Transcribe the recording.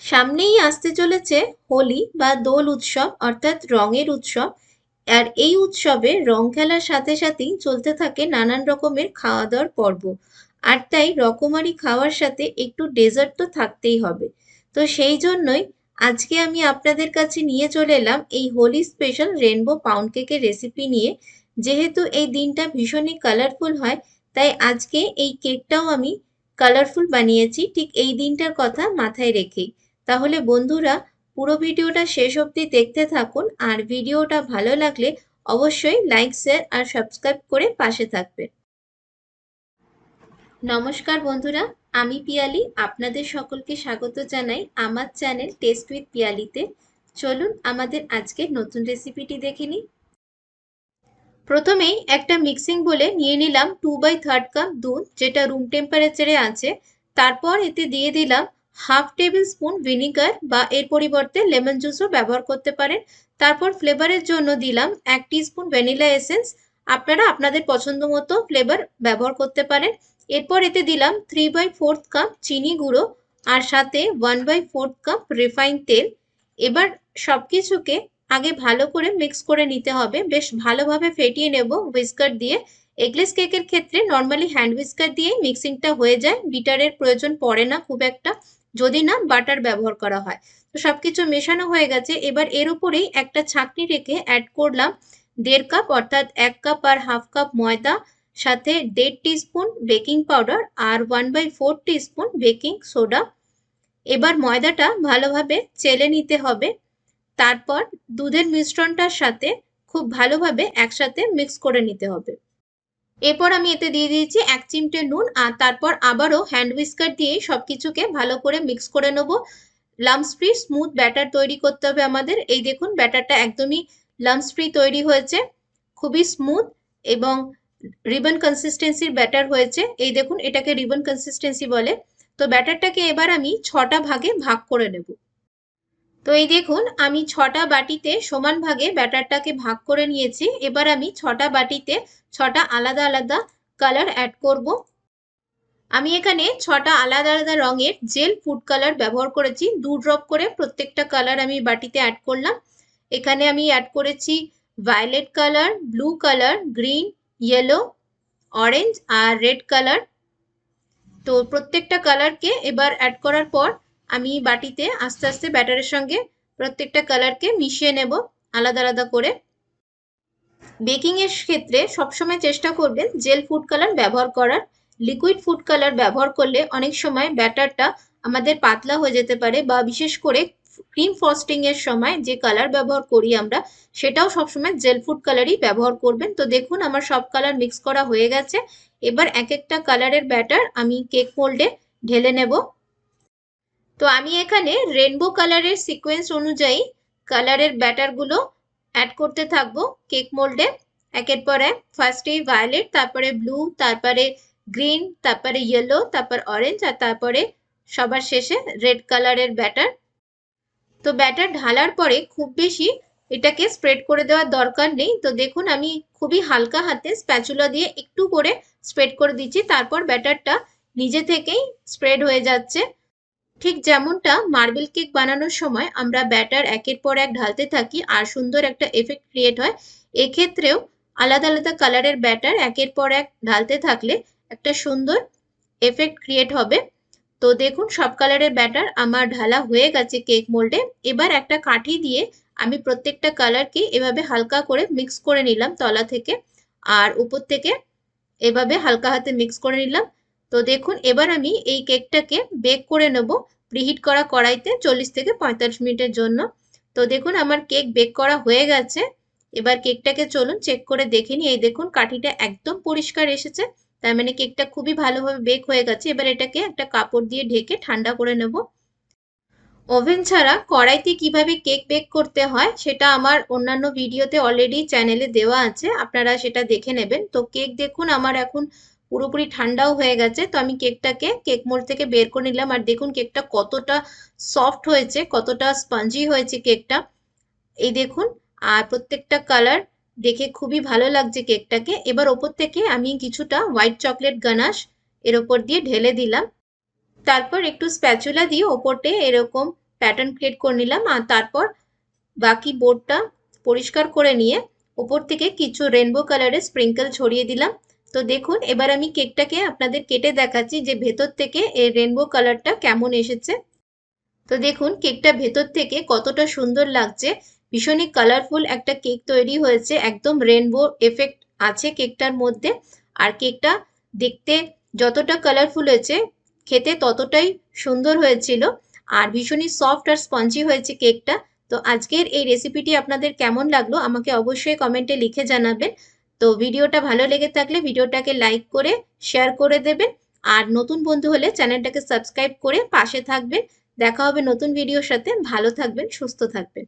সামনেই আসতে চলেছে হোলি বা দোল উৎসব অর্থাৎ রঙের উৎসব। আর এই উৎসবে রং খেলার সাথে সাথেই চলতে থাকে নানান রকমের খাওয়া দাওয়ার পর্ব। আর তাই রকমারি খাওয়ার সাথে একটু ডেজার্ট তো থাকতেই হবে। তো সেই জন্যই আজকে আমি আপনাদের কাছে নিয়ে চলে এলাম এই হোলি স্পেশাল রেনবো পাউন্ড কেকের রেসিপি নিয়ে। যেহেতু এই দিনটা ভীষণই কালারফুল হয়, তাই আজকে এই কেকটাও আমি কালারফুল বানিয়েছি ঠিক এই দিনটার কথা মাথায় রেখেই। তাহলে বন্ধুরা, পুরো ভিডিওটা শেষ অবধি দেখতে থাকুন, আর ভিডিওটা ভালো লাগলে অবশ্যই লাইক, শেয়ার আর সাবস্ক্রাইব করে পাশে থাকবেন। নমস্কার বন্ধুরা, আমি পিয়ালি, আপনাদের সকলকে স্বাগত জানাই আমার চ্যানেল টেস্ট উইথ পিয়ালিতে। চলুন আমাদের আজকের নতুন রেসিপিটি দেখে নিই। প্রথমেই একটা মিক্সিং বলে নিয়ে নিলাম 2/3 কাপ দুধ, যেটা রুম টেম্পারেচারে আছে। তারপর এতে দিয়ে দিলাম হাফ টেবিল স্পুন ভিনিগার, বা এর পরিবর্তে লেমন জুসও ব্যবহার করতে পারেন। তারপর ফ্লেভারের জন্য দিলাম 1 টিস্পুন ভ্যানিলা এসেন্স। আপনারা আপনাদের পছন্দ মতো ফ্লেভার ব্যবহার করতে পারেন। এরপর এতে দিলাম 3/4 কাপ চিনি গুঁড়ো, আর সাথে 1/4 কাপ রিফাইন তেল। এবার সবকিছুকে আগে ভালো করে মিক্স করে নিতে হবে, বেশ ভালোভাবে ফেটিয়ে নেব হুইস্কার দিয়ে। এগলেস কেকের ক্ষেত্রে নর্মালি হ্যান্ড হুইস্কার দিয়েই মিক্সিংটা হয়ে যায়, বিটারের প্রয়োজন পড়ে না খুব একটা, যদি না বাটার ব্যবহার করা হয়। তো সবকিছু মেশানো হয়ে গেছে। এবার এর উপরেই একটা ছাঁকনি রেখে অ্যাড করলাম 1.5 কাপ, অর্থাৎ 1 কাপ আর হাফ কাপ ময়দা, সাথে 1.5 টিস্পুন বেকিং পাউডার আর 1/4 টিস্পুন বেকিং সোডা। এবার ময়দাটা ভালোভাবে চেলে নিতে হবে। তারপর দুধের মিশ্রণটার সাথে খুব ভালোভাবে একসাথে মিক্স করে নিতে হবে। এরপর আমি এতে দিয়ে দিয়েছি 1 চিমটে নুন, আর তারপর আবারও হ্যান্ড হুইস্কার দিয়ে সবকিছুকে ভালো করে মিক্স করে নেব। লাম্পস ফ্রি স্মুথ ব্যাটার তৈরি করতে হবে আমাদের। এই দেখুন ব্যাটারটা একদমই লাম্পস ফ্রি তৈরি হয়েছে, খুবই স্মুথ এবং রিবন কনসিস্টেন্সির ব্যাটার হয়েছে। এই দেখুন, এটাকে রিবন কনসিস্টেন্সি বলে। তো ব্যাটারটাকে এবার আমি 6টা ভাগে ভাগ করে নেব। তো এই দেখুন, আমি 6টা বাটিতে সমান ভাগে ব্যাটারটাকে ভাগ করে নিয়েছি। এবার আমি 6টা বাটিতে 6টা আলাদা আলাদা কালার অ্যাড করব। আমি এখানে 6টা আলাদা আলাদা রঙের জেল ফুড কালার ব্যবহার করেছি। 2 ড্রপ করে প্রত্যেকটা কালার আমি বাটিতে অ্যাড করলাম। এখানে আমি অ্যাড করেছি violet colour, blue colour, green, yellow, orange আর রেড কালার। তো প্রত্যেকটা কালারকে এবার অ্যাড করার পর আমি বাটিতে আস্তে আস্তে ব্যাটারের সঙ্গে প্রত্যেকটা কালারকে মিশিয়ে নেব আলাদা আলাদা করে। বেকিং এর ক্ষেত্রে সবসময় চেষ্টা করবেন জেল ফুড কালার ব্যবহার করার। লিকুইড ফুড কালার ব্যবহার করলে অনেক সময় ব্যাটারটা আমাদের পাতলা হয়ে যেতে পারে, বা বিশেষ করে ক্রিম ফ্রস্টিং এর সময় যে কালার ব্যবহার করি আমরা, সেটাও সবসময় জেল ফুড কালারই ব্যবহার করবেন। তো দেখুন, আমার সব কালার মিক্স করা হয়ে গেছে। এবার এক একটা কালারের ব্যাটার আমি কেক মোল্ডে ঢেলে নেব। তো আমি এখানে রেনবো কালারের সিকোয়েন্স অনুযায়ী কালারের ব্যাটারগুলো অ্যাড করতে থাকবো কেক মোল্ডে, একের পর এক। ফার্স্টেই ভায়োলেট, তারপরে ব্লু, তারপরে গ্রিন, তারপরে ইয়েলো, তারপর অরেঞ্জ, আর তারপরে সবার শেষে রেড কালারের ব্যাটার। তো ব্যাটার ঢালার পরে খুব বেশি এটাকে স্প্রেড করে দেওয়ার দরকার নেই। তো দেখুন, আমি খুবই হালকা হাতে স্প্যাচুলা দিয়ে একটু করে স্প্রেড করে দিচ্ছি, তারপর ব্যাটারটা নিজে থেকেই স্প্রেড হয়ে যাচ্ছে। ঠিক যেমনটা মার্বেল কেক বানানোর সময় আমরা ব্যাটার একের পর এক ঢালতে থাকি আর সুন্দর একটা এফেক্ট ক্রিয়েট হয়, এক্ষেত্রেও আলাদা আলাদা কালারের ব্যাটার একের পর এক ঢালতে থাকলে একটা সুন্দর এফেক্ট ক্রিয়েট হবে। তো দেখুন, সব কালারের ব্যাটার আমার ঢালা হয়ে গেছে কেক মোল্ডে। এবার একটা কাঠি দিয়ে আমি প্রত্যেকটা কালারকে এভাবে হালকা করে মিক্স করে নিলাম তলা থেকে, আর উপর থেকে এভাবে হালকা হাতে মিক্স করে নিলাম। তো দেখুন, এবার আমি এই কেকটাকে বেক করে নেব প্রিহিট করা কড়াইতে 40 থেকে 45 মিনিটের জন্য। তো দেখুন, আমার কেক বেক করা হয়ে গেছে। এবার কেকটাকে চলুন চেক করে দেখে নিই। এই দেখুন, কাঠিটা একদম পরিষ্কার এসেছে, তার মানে কেকটা খুবই ভালোভাবে বেক হয়ে গেছে। এবার এটাকে একটা কাপড় দিয়ে ঢেকে ঠান্ডা করে নেব। ওভেন ছাড়া কড়াইতে কিভাবে কেক বেক করতে হয় সেটা আমার অন্যান্য ভিডিওতে অলরেডি চ্যানেলে দেওয়া আছে, আপনারা সেটা দেখে নেবেন। তো কেক দেখুন আমার এখন পুরোপুরি ঠান্ডাও হয়ে গেছে। তো আমি কেকটাকে কেক মোল্ড থেকে বের করে নিলাম, আর দেখুন কেকটা কতটা সফট হয়েছে, কতটা স্পঞ্জি হয়েছে কেকটা। এই দেখুন, আর প্রত্যেকটা কালার দেখে খুবই ভালো লাগছে কেকটাকে। এবার ওপর থেকে আমি কিছুটা হোয়াইট চকলেট গানাশ এর ওপর দিয়ে ঢেলে দিলাম। তারপর একটু স্প্যাচুলা দিয়ে ওপরতে এরকম প্যাটার্ন ক্রিয়েট করে নিলাম। আর তারপর বাকি বোর্ডটা পরিষ্কার করে নিয়ে ওপর থেকে কিছু রেনবো কালারের স্প্রিঙ্কেল ছড়িয়ে দিলাম। তো দেখুন এবার আমি কেকটাকে আপনাদের কেটে দেখাচ্ছি যে ভেতর থেকে এই রেনবো কালারটা কেমন এসেছে। তো দেখুন কেকটা ভেতর থেকে কতটা সুন্দর লাগছে, ভীষণই কালারফুল একটা কেক তৈরি হয়েছে, একদম রেনবো এফেক্ট আছে কেকটার মধ্যে। আর কেকটা দেখতে যতটা কালারফুল হয়েছে খেতে ততটাই সুন্দর হয়েছিল, আর ভীষণই সফট আর স্পঞ্জি হয়েছে কেকটা। তো আজকের এই রেসিপিটি আপনাদের কেমন লাগলো আমাকে অবশ্যই কমেন্টে লিখে জানাবেন। তো ভিডিওটা ভালো লেগে থাকলে ভিডিওটাকে লাইক করে শেয়ার করে দেবেন, আর নতুন বন্ধু হলে চ্যানেলটাকে সাবস্ক্রাইব করে পাশে থাকবেন। দেখা হবে নতুন ভিডিওর সাথে। ভালো থাকবেন, সুস্থ থাকবেন।